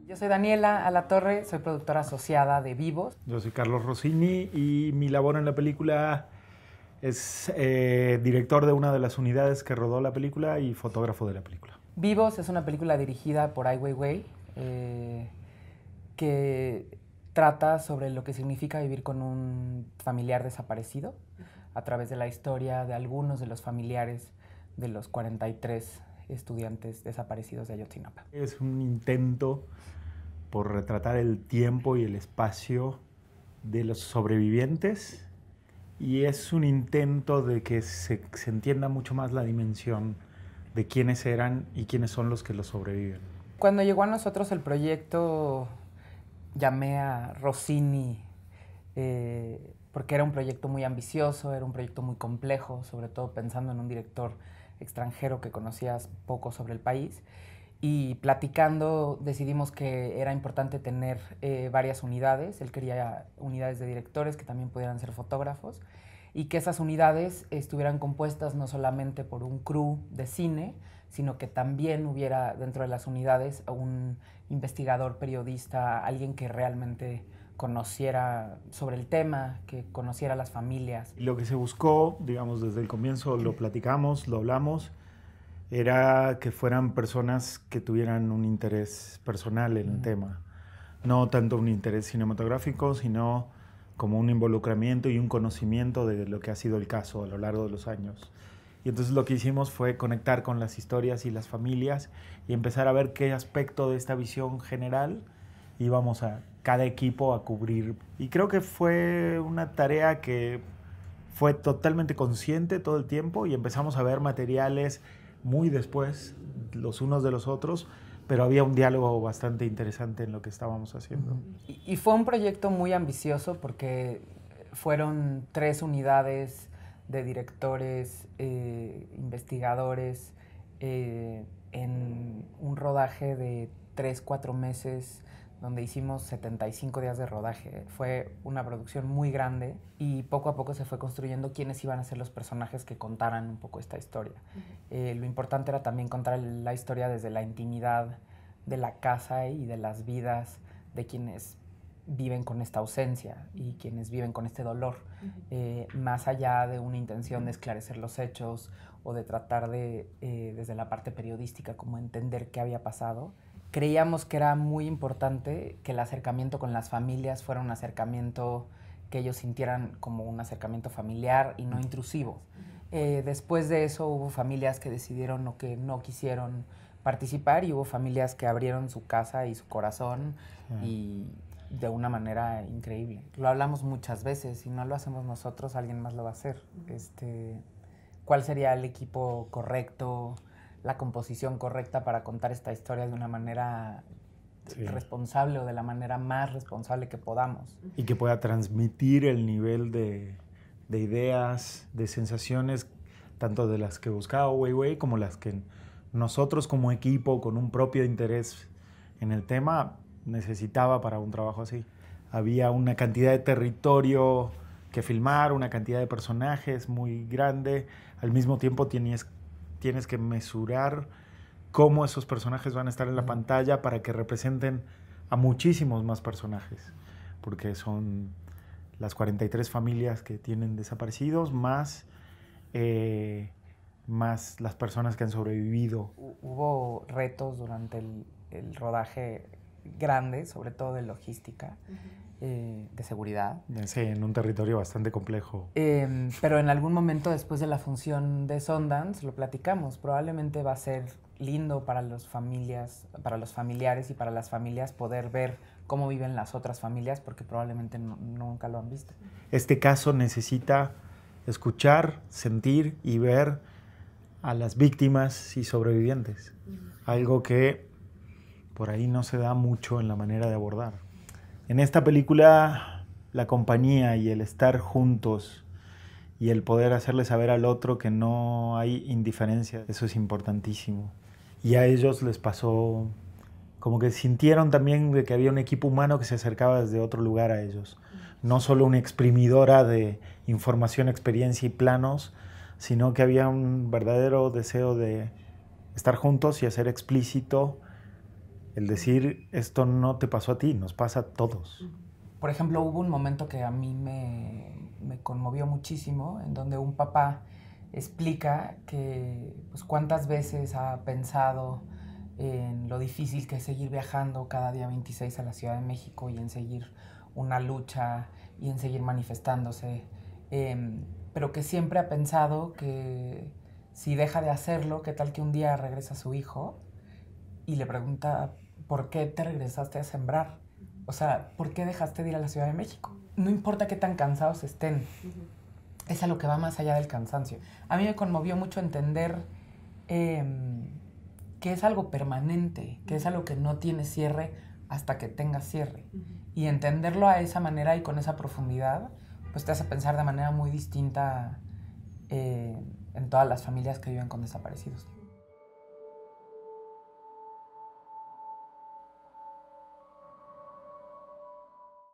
Yo soy Daniela Alatorre, soy productora asociada de Vivos. Yo soy Carlos Rossini y mi labor en la película es director de una de las unidades que rodó la película y fotógrafo de la película. Vivos es una película dirigida por Ai Weiwei que trata sobre lo que significa vivir con un familiar desaparecido a través de la historia de algunos de los familiares de los 43 estudiantes desaparecidos de Ayotzinapa. Es un intento por retratar el tiempo y el espacio de los sobrevivientes y es un intento de que se entienda mucho más la dimensión de quiénes eran y quiénes son los que los sobreviven. Cuando llegó a nosotros el proyecto, llamé a Rossini porque era un proyecto muy ambicioso, era un proyecto muy complejo, sobre todo pensando en un director extranjero que conocías poco sobre el país. Y platicando decidimos que era importante tener varias unidades. Él quería unidades de directores que también pudieran ser fotógrafos y que esas unidades estuvieran compuestas no solamente por un crew de cine, sino que también hubiera dentro de las unidades un investigador, periodista, alguien que realmente conociera sobre el tema, que conociera a las familias. Lo que se buscó, digamos, desde el comienzo lo platicamos, lo hablamos, era que fueran personas que tuvieran un interés personal en el tema. No tanto un interés cinematográfico, sino como un involucramiento y un conocimiento de lo que ha sido el caso a lo largo de los años. Y entonces lo que hicimos fue conectar con las historias y las familias y empezar a ver qué aspecto de esta visión general íbamos a cada equipo a cubrir. Y creo que fue una tarea que fue totalmente consciente todo el tiempo y empezamos a ver materiales muy después los unos de los otros, pero había un diálogo bastante interesante en lo que estábamos haciendo. Y fue un proyecto muy ambicioso porque fueron 3 unidades de directores, investigadores, en un rodaje de 3-4 meses, donde hicimos 75 días de rodaje. Fue una producción muy grande y poco a poco se fue construyendo quiénes iban a ser los personajes que contaran un poco esta historia. Lo importante era también contar la historia desde la intimidad de la casa y de las vidas de quienes viven con esta ausencia y quienes viven con este dolor, más allá de una intención de esclarecer los hechos o de tratar de, desde la parte periodística, como entender qué había pasado. Creíamos que era muy importante que el acercamiento con las familias fuera un acercamiento que ellos sintieran como un acercamiento familiar y no intrusivo. Después de eso hubo familias que decidieron o que no quisieron participar y hubo familias que abrieron su casa y su corazón y de una manera increíble. Lo hablamos muchas veces, si no lo hacemos nosotros, alguien más lo va a hacer. ¿Cuál sería el equipo correcto, la composición correcta para contar esta historia de una manera responsable o de la manera más responsable que podamos? Y que pueda transmitir el nivel de ideas, de sensaciones, tanto de las que buscaba Weiwei como las que nosotros como equipo, con un propio interés en el tema, necesitaba para un trabajo así. Había una cantidad de territorio que filmar, una cantidad de personajes muy grande. Al mismo tiempo tienes que mesurar cómo esos personajes van a estar en la pantalla para que representen a muchísimos más personajes, porque son las 43 familias que tienen desaparecidos, más las personas que han sobrevivido. Hubo retos durante el rodaje grande, sobre todo de logística, de seguridad. Sí, en un territorio bastante complejo. Pero en algún momento después de la función de Sundance lo platicamos. Probablemente va a ser lindo para las familias, para los familiares y para las familias poder ver cómo viven las otras familias, porque probablemente nunca lo han visto. Este caso necesita escuchar, sentir y ver a las víctimas y sobrevivientes. Algo que por ahí no se da mucho en la manera de abordar. En esta película, la compañía y el estar juntos y el poder hacerle saber al otro que no hay indiferencia, eso es importantísimo. Y a ellos les pasó como que sintieron también de que había un equipo humano que se acercaba desde otro lugar a ellos. No solo una exprimidora de información, experiencia y planos, sino que había un verdadero deseo de estar juntos y hacer explícito El decir, esto no te pasó a ti, nos pasa a todos. Por ejemplo, hubo un momento que a mí me conmovió muchísimo, en donde un papá explica que pues, cuántas veces ha pensado en lo difícil que es seguir viajando cada día 26 a la Ciudad de México y en seguir una lucha y en seguir manifestándose, pero que siempre ha pensado que si deja de hacerlo, qué tal que un día regresa su hijo y le pregunta, ¿por qué te regresaste a sembrar? O sea, ¿por qué dejaste de ir a la Ciudad de México? No importa qué tan cansados estén, es a lo que va más allá del cansancio. A mí me conmovió mucho entender que es algo permanente, que es algo que no tiene cierre hasta que tenga cierre. Y entenderlo a esa manera y con esa profundidad, pues te hace pensar de manera muy distinta en todas las familias que viven con desaparecidos.